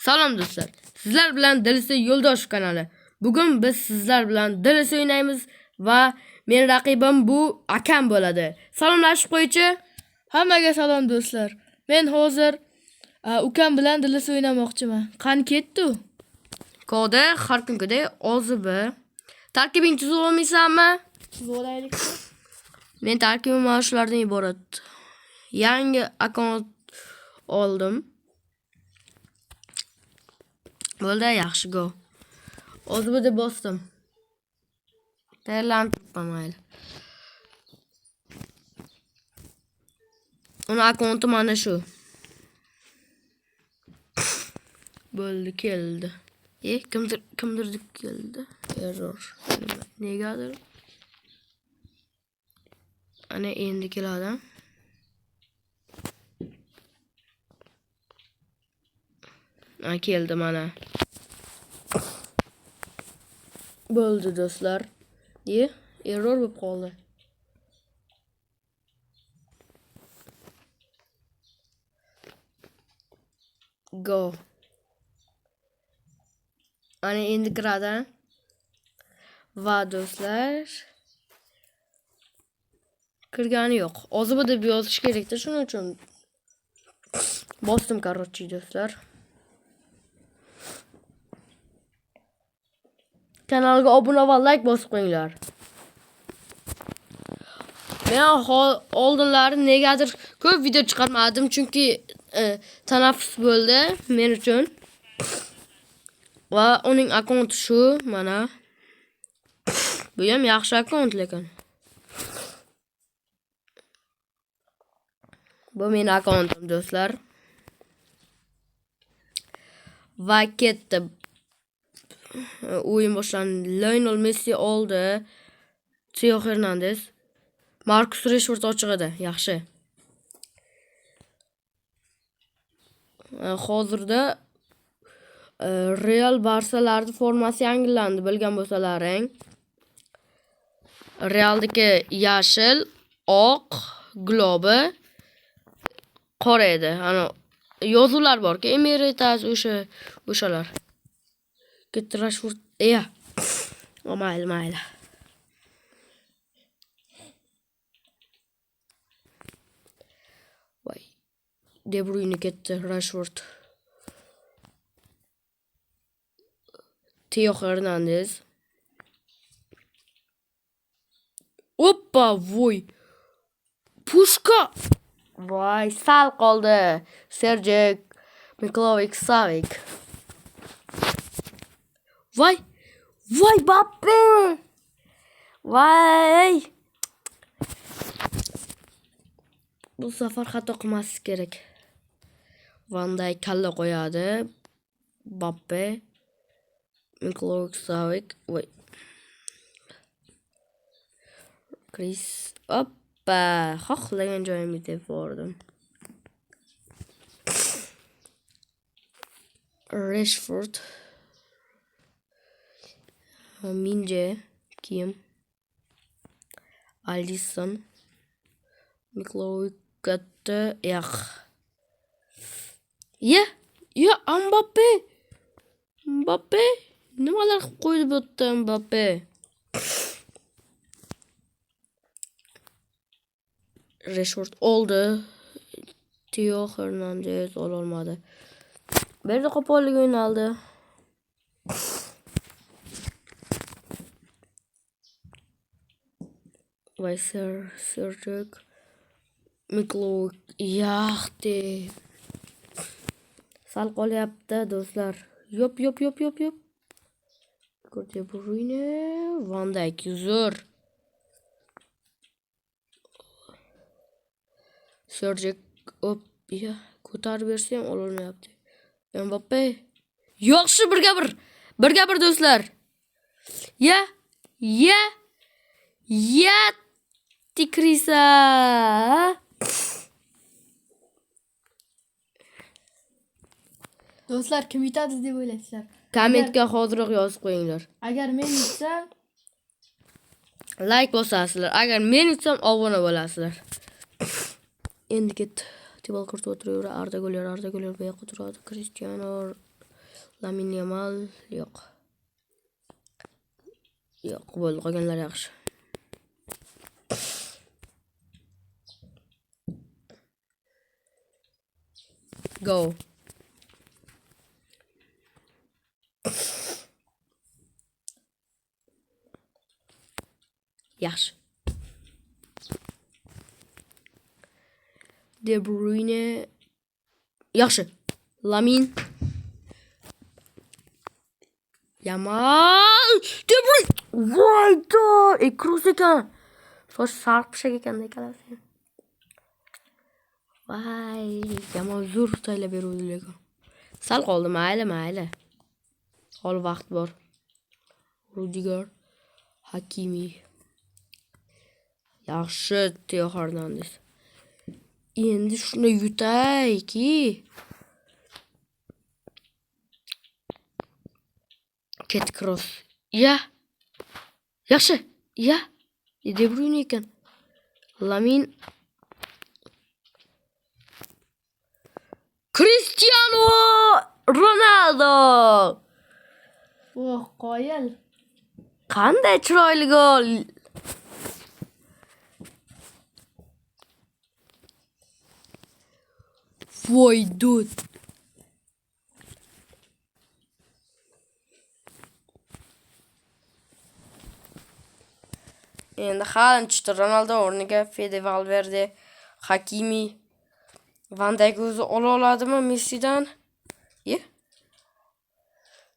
Salom do'stlar. Sizlar bilan Dilisi Yo'ldosh kanali. Bugun biz sizlar bilan Dilisi o'ynaymiz va men raqibim bu akam bo'ladi. Salomlashib qo'ychi. Hammaga salom do'stlar. Men hozir ukam bilan Dilisi o'ynamoqchiman. Qani ketdi u? Kodi har kungidek ozibi. Tarkibing tuzib olmaysanmi? Tuzib olaylik. Men tarkibim mana shulardan iborat. Yangi akkaunt oldim. Bo'ldi, yaxshi go. Ozibi deb bosdim. Tayyorlanib mayli. Uni akkaunti mana shu. Bo'ldi, keldi. Kimdir deb keldi. Error. Negadir? Ana endi keladi. Keldi mana. Bo'ldi do'stlar. Error bo'lib qoldi. Go. Ana endi kiradi. Va do'stlar, kirgani yo'q. Ozibi deb yozish kerakda, shuning uchun bosdim korotchi do'stlar. Kanalga obuna va like bosib qo'yinglar. Men oldinlari negadir ko'p video chiqarmadim, chunki tanaffus bo'ldi men uchun. Va uning akkaunti shu, mana. Bu ham yaxshi akkaunt lekin. Bu mening akkauntim do'stlar. Va ketdi. O'yin boshlandi. Lionel Messi oldi. Theo Hernandez. Marcus Rashford ochiq edi. Yaxshi. Hozirda Real Barsalarning formasi yangilandi, bilgan bo'lsalaring. Realdagi yashil, oq, globi, qora edi. Ana yozuvlar bor-ku, Emirates o'shalar. Ketdi Rashford. Mayli. Voy. De Bruyne ketdi, Rashford. Theo Hernandez. Oppa, voy. Pushka. Voy, sal qoldi. Sergey Milinkovic-Savic. Voy, Mbappe. Voy. Bu safar xato qilmaslik kerak. Van Dijk kalla qo'yadi. Mbappe. Milinkovic-Savic. Voy. Chris. Oppa, xohlagan joyimga deb bordim. Rashford. Minje. Kim. Alisson. Milinkovic katta. Mbappe. Nimalar qilib qo'ydi bu yerda Mbappe? Rashford oldi. Theo Hernandez ololmadi. Bu yerda qo'pollik o'ynaldi. Voy Sergey Milinkovic yaxti. Sal qolyapti do'stlar. Yop. De Bruyne, Van Dijk zo'r. Sergey ko'tarib bersam ololmayapti. Mbappe. Yaxshi, birga bir do'stlar. Tikrisa. Do'stlar, kim yutadi deb o'ylaysizlar? Kommentga hozirroq yozib qo'yinglar. Agar men yutsam, like bosasizlar. Agar men yutsam, obuna bo'lasizlar. Endi ket. Tibal kurtu oturuyor. Arda Güler bu yoqqa turadi. Cristiano Lamin Yamal yo'q. Yo'q, bo'ldi, qolganlar yaxshi. Go. Yaxshi. De Bruyne. Yaxshi. Lamin. Yamal. De Bruyne. Voyda! Kroos ekan. Soch sarpishak ekan qarasang. Voy, Yamal zo'r taylab beruvdi lekin. Sal qoldi, mayli. Hol vaqt bor. Rudiger, Hakimi. Yaxshi, Theo Hernandez. Endi shuni yutayki. Ket Kroos. Ya. Yaxshi. Ya. De Bruyne ekan. Lamin. Cristiano Ronaldo. Oh, qoyil. Qanday chiroyli gol. Voy dud. Endi Haaland chiqdi. Ronaldo o'rniga Fede Valverde, Hakimi, Van Dijk o'zi ola oladimi Messidan?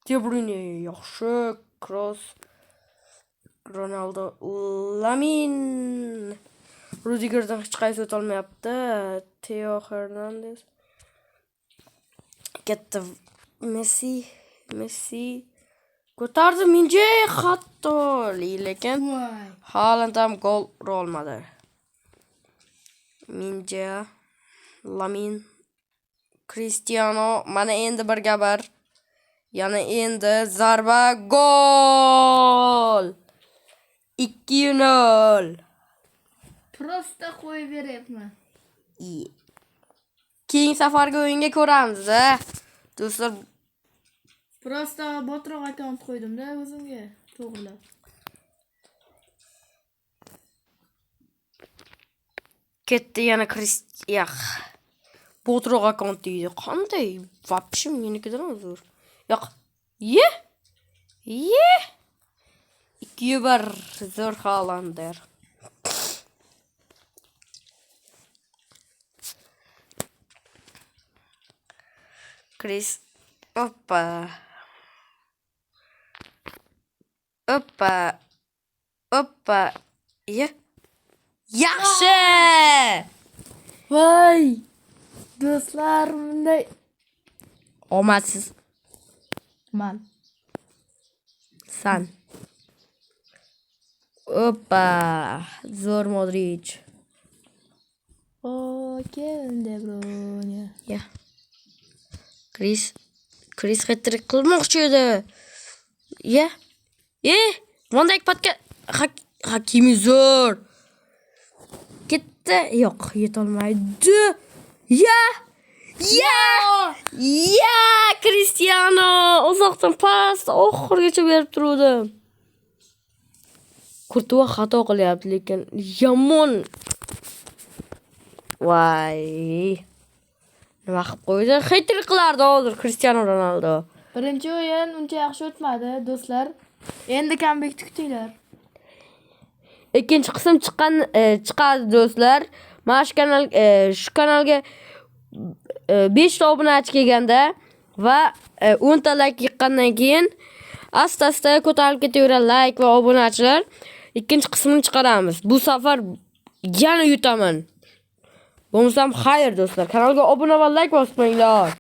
De Bruyne yaxshi, Kroos, Ronaldo, Lamin. Rudigerdan hech qaysi o'ta olmayapti. Theo Hernandez. Ketdi Messi. Ko'tardi Minje hatto, lekin Haaland ham gol ura olmadi. Minje, Lamin, Cristiano, mana endi birga bir. Yana endi zarba gol. 2-0. Prosta qo'yib beryapman. Keyingi safargi o'yinga ko'ramiz, do'stlar. Prosta botroq akkaunt qo'ydim-da o'zimga, to'g'rilab. Ketdi yana botroq akkaunt deydi. Qanday? Вообще menikidan zo'r. Yo'q. 2-1 zo'r Haalandder. Chris. Oppa. Yaxshi! Voy! Do'stlar, bunday Omadsiz. man. San. Oppa. Zo'r Modric. Kevin De Bruyne. Ya. Chris hat-trick qilmoqchi edi. Ya. Van Dijk patga Hakimi zo'r. Ketdi. Yo'q, yetolmaydi. Ya! Cristiano uzoqdan pas oxirigacha berib turdi. Kurtuva xato qilyapti, lekin yomon. Voy. Nima qilib qo'ydi? Hat-trick qilardi hozir Cristiano Ronaldo. Birinchi o'yin uncha yaxshi o'tmadi, do'stlar. Endi comeback kutinglar. Ikkinchi qism chiqadi do'stlar. Mana shu kanalga 5 ta obunachi kelganda va 10 ta like yiqqandan keyin asta-asta ko'tarilib ketaveradi like va obunachilar. Ikkinchi qismini chiqaramiz. Bu safar yana yutaman. Bo'lmasam xayr do'stlar. Kanalga obuna va like bosmanglar.